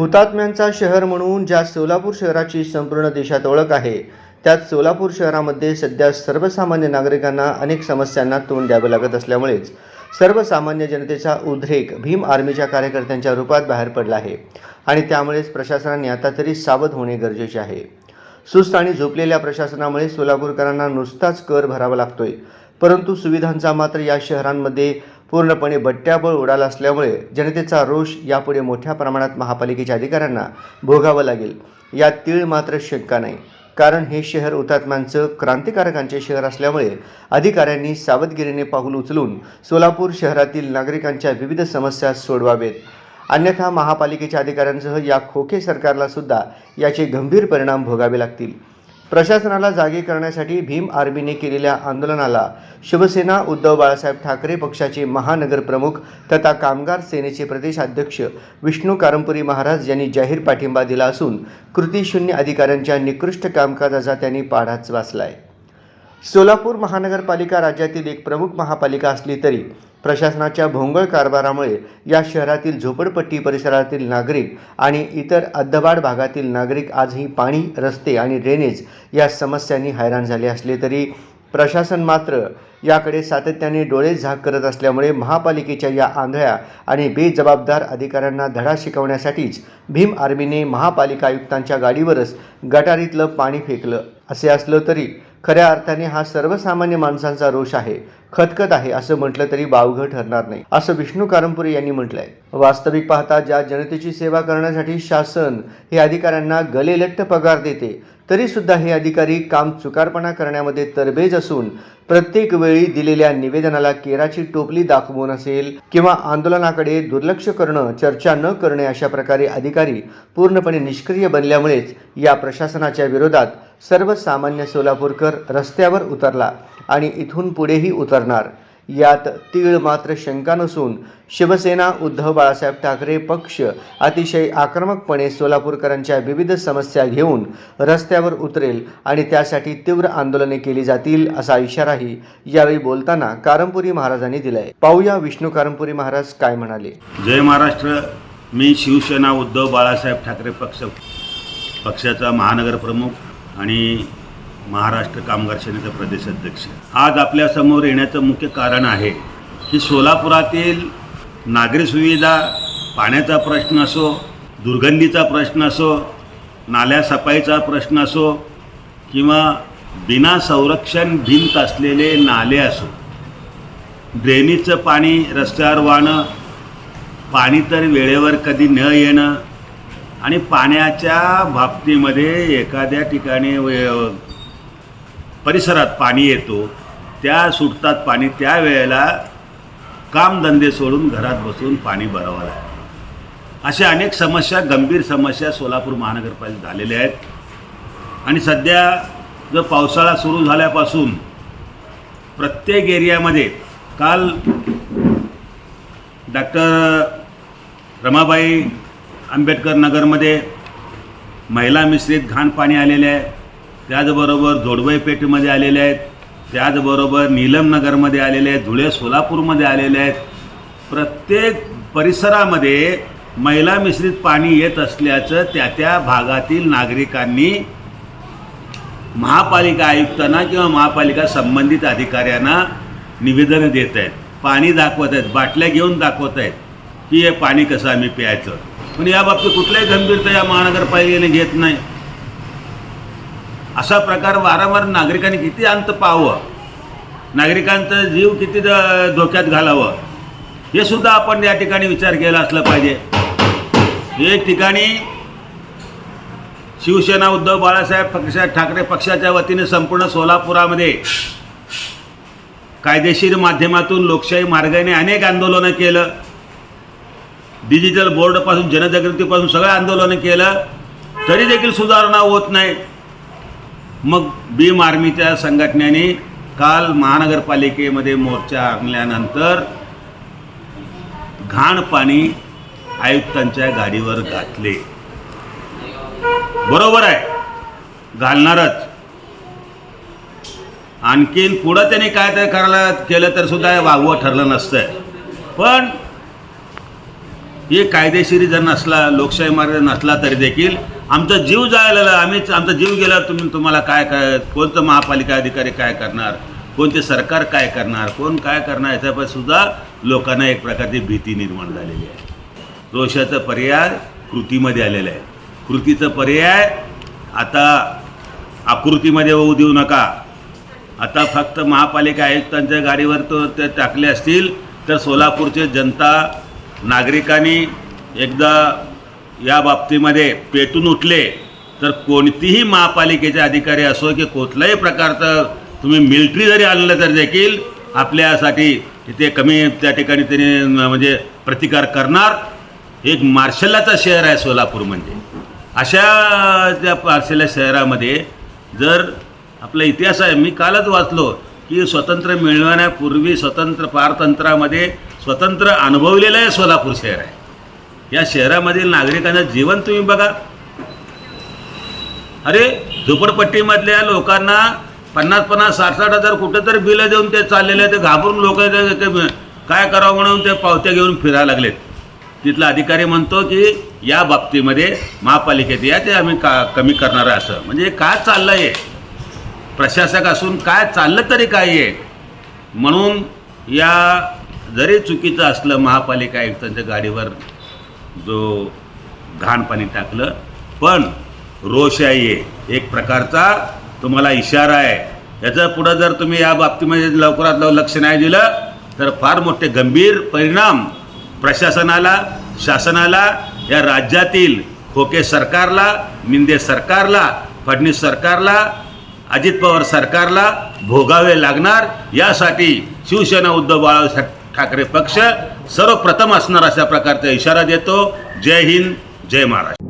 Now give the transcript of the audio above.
हुतात्म्यांचा शहर म्हणून ज्या सोलापूर शहराची संपूर्ण देशात ओळख आहे, त्यात सोलापूर शहरामध्ये सध्या सर्वसामान्य नागरिकांना अनेक समस्यांना तोंड द्यावे लागत असल्यामुळेच सर्वसामान्य जनतेचा उद्रेक भीम आर्मीच्या कार्यकर्त्यांच्या रूपात बाहेर पडला आहे आणि त्यामुळेच प्रशासनाने आता तरी सावध होणे गरजेचे आहे। सुस्त आणि झोपलेल्या प्रशासनामुळे सोलापूरकरांना नुसताच कर भरावा लागतोय, परंतु सुविधांचा मात्र या शहरांमध्ये पूर्णपणे बट्ट्याबोळ उडाला असल्यामुळे जनतेचा रोष यापुढे मोठ्या प्रमाणात महापालिकेच्या अधिकाऱ्यांना भोगावं लागेल यात तीळ मात्र शंका नाही। कारण हे शहर हुतात्म्यांचं क्रांतिकारकांचे शहर असल्यामुळे अधिकाऱ्यांनी सावधगिरीने पाऊल उचलून सोलापूर शहरातील नागरिकांच्या विविध समस्या सोडवावेत, अन्यथा महापालिकेच्या अधिकाऱ्यांसह या खोके सरकारला सुद्धा याचे गंभीर परिणाम भोगावे लागतील। प्रशासनाला जागे करण्यासाठी भीम आर्मीने केलेल्या आंदोलनाला शिवसेना उद्धव बाळासाहेब ठाकरे पक्षाचे महानगर प्रमुख तथा कामगार सेनेचे प्रदेशाध्यक्ष विष्णू कारंपुरी महाराज यांनी जाहीर पाठिंबा दिला असून कृतीशून्य अधिकाऱ्यांच्या निकृष्ट कामकाजाचा त्यांनी पाढाच वाचलाय। सोलापूर महानगरपालिका राज्यातील एक प्रमुख महापालिका असली तरी प्रशासनाच्या भोंगळ कारभारामुळे या शहरातील झोपडपट्टी परिसरातील नागरिक आणि इतर अद्दबाड भागातील नागरिक आजही पाणी, रस्ते आणि ड्रेनेज या समस्यांनी हैराण झाले असले तरी प्रशासन मात्र याकडे सातत्याने डोळे झाक करत असल्यामुळे महापालिकेच्या या आंधळ्या आणि बेजबाबदार अधिकाऱ्यांना धडा शिकवण्यासाठीच भीम आर्मीने महापालिका आयुक्तांच्या गाडीवरच गटारीतलं पाणी फेकलं। असे असलं तरी खऱ्या अर्थाने हा सर्वसामान्य माणसांचा रोष आहे, खतखत आहे असं म्हटलं तरी वावगं ठरणार नाही, असं विष्णू कारंपुरे यांनी म्हटलंय। वास्तविक पाहता ज्या जनतेची सेवा करण्यासाठी शासन हे अधिकाऱ्यांना गलेलट्ट पगार देते, तरी सुद्धा हे अधिकारी काम चुकारपणा करण्यामध्ये तरबेज असून प्रत्येक वेळी दिलेल्या निवेदनाला केराची टोपली दाखवून असेल किंवा आंदोलनाकडे दुर्लक्ष करणं, चर्चा न करणे अशा प्रकारे अधिकारी पूर्णपणे निष्क्रिय बनल्यामुळेच या प्रशासनाच्या विरोधात सर्वसामान्य सोलापूरकर रस्त्यावर उतरला आणि इथून पुढेही उतरणार यात तीळ मात्र शंका नसून शिवसेना उद्धव बाळासाहेब ठाकरे पक्ष अतिशय आक्रमकपणे सोलापूरकरांच्या विविध समस्या घेऊन रस्त्यावर उतरेल आणि त्यासाठी तीव्र आंदोलने केली जातील असा इशाराही यावेळी बोलताना कारंपुरी महाराजांनी दिलाय। पाहूया विष्णू कारंपुरी महाराज काय म्हणाले। जय महाराष्ट्र। मी शिवसेना उद्धव बाळासाहेब ठाकरे पक्षाचा महानगर प्रमुख आणि महाराष्ट्र कामगार सेनेचा प्रदेशाध्यक्ष। आज आपल्यासमोर येण्याचं मुख्य कारण आहे की सोलापुरातील नागरी सुविधा, पाण्याचा प्रश्न असो, दुर्गंधीचा प्रश्न असो, नाल्या सफाईचा प्रश्न असो किंवा बिना संरक्षण भिंत असलेले नाले असो, ड्रेनेजचं पाणी रस्त्यावर वाहणं, पाणी तर वेळेवर कधी न येणं आणि पाण्याच्या बाबतीमध्ये एखाद्या ठिकाणी परिसरात पाणी येतो त्या सुटतात पाणी, त्यावेळेला कामधंदे सोडून घरात बसून पाणी भरावं लागतं। अशा अनेक समस्या, गंभीर समस्या सोलापूर महानगरपालिकेत झालेल्या आहेत आणि सध्या जो पावसाळा सुरू झाल्यापासून प्रत्येक एरियामध्ये काल डॉक्टर रमाबाई आंबेडकर नगरमध्ये महिला मिश्रित घाण पाणी आलेले आहे, त्याचबरोबर जोडबाई पेठमध्ये आलेले आहेत, त्याचबरोबर नीलमनगरमध्ये आलेले आहेत, धुळे सोलापूरमध्ये आलेले आहेत। प्रत्येक परिसरामध्ये महिला मिश्रित पाणी येत असल्याचं त्या भागातील नागरिकांनी महापालिका आयुक्तांना किंवा महापालिका संबंधित अधिकाऱ्यांना निवेदनं देत आहेत, पाणी दाखवत आहेत, बाटल्या घेऊन दाखवत आहेत की हे पाणी कसं आम्ही प्यायचं। पण याबाबतीत कुठल्याही गंभीरता या महानगरपालिकेने घेत नाही। असा प्रकार वारंवार नागरिकांनी किती अंत पाहावं, नागरिकांचा जीव किती धोक्यात घालावं हे सुद्धा आपण या ठिकाणी विचार केला असला पाहिजे। एक ठिकाणी शिवसेना उद्धव बाळासाहेब ठाकरे पक्षाच्या वतीने संपूर्ण सोलापुरामध्ये कायदेशीर माध्यमातून लोकशाही मार्गाने अनेक आंदोलनं केलं, डिजिटल बोर्डपासून जनजागृतीपासून सगळं आंदोलनं केलं, तरी देखील सुधारणा होत नाही। मग भीम आर्मीच्या संघटनेने काल महानगरपालिकेमध्ये मोर्चा आणल्यानंतर घाण पाणी आयुक्तांच्या गाडीवर घातले। बरोबर आहे, घालणारच। आणखीन पुढं त्यांनी काय तर करायला केलं तर सुद्धा वावं ठरलं नसतं। पण हे कायदेशीर जर नसला, लोकशाही मार्ग नसला तरी देखील आमचा जीव जायला आमचा जीव गेल्यावर तुम्हाला काय कोणतं महापालिका अधिकारी काय करणार, कोणते सरकार काय करणार, कोण काय करणार, याच्यापासून सुद्धा लोकांना एक प्रकारची भीती निर्माण झालेली आहे. रोषाचा पर्याय कृतीमध्ये आलेला आहे. कृतीचा पर्याय आता आकृतीमध्ये होऊ देऊ नका. आता फक्त महापालिका आयुक्तांच्या गाडीवर ते टाकले असतील तर सोलापूरचे जनता नागरिकांनी एकदा या बाबतीमध्ये पेटून उठले तर कोणतीही महापालिकेचे अधिकारी असो की कुठल्याही प्रकारचं तुम्ही मिलिटरी जरी आणलं तर देखील आपल्यासाठी तिथे कमी त्या ठिकाणी त्यांनी म्हणजे प्रतिकार करणार. एक मार्शलाचं शहर आहे सोलापूर म्हणजे. अशा त्या मार्शल शहरामध्ये जर आपला इतिहास आहे, मी कालच वाचलो की स्वतंत्र मिळवण्यापूर्वी स्वतंत्र पारतंत्र्यामध्ये स्वतंत्र अनुभवलेलं आहे सोलापूर शहर आहे. या शहरामधील नागरिकांचं जीवन तुम्ही बघा. अरे झोपडपट्टीमधल्या लोकांना 50-50, 60-60 हजार कुठं तर बिलं देऊन ते चाललेले, ते घाबरून लोक काय करावं म्हणून ते पावत्या घेऊन फिरायला लागलेत. तिथला अधिकारी म्हणतो की या बाबतीमध्ये महापालिकेत या, ते आम्ही कमी करणार आहे. असं म्हणजे काय चाललं आहे, प्रशासक असून काय चाललं तरी काय आहे. म्हणून या जरी चुकीचं असलं महापालिका आयुक्तांच्या गाडीवर जो घाण पाणी टाकलं, पण रोषशाही आहे एक प्रकारचा, तुम्हाला इशारा आहे. याचा पुढं जर तुम्ही या बाबतीमध्ये लवकरात लवकर लक्ष नाही दिलं तर फार मोठे गंभीर परिणाम प्रशासनाला, शासनाला, या राज्यातील खोके सरकारला, मिंदे सरकारला, फडणवीस सरकारला, अजित पवार सरकारला भोगावे लागणार. यासाठी शिवसेना उद्धव बाळासाहेब ठाकरे पक्ष सर्वप्रथम असणार अशा प्रकारचा इशारा देतो. जय हिंद, जय महाराष्ट्र.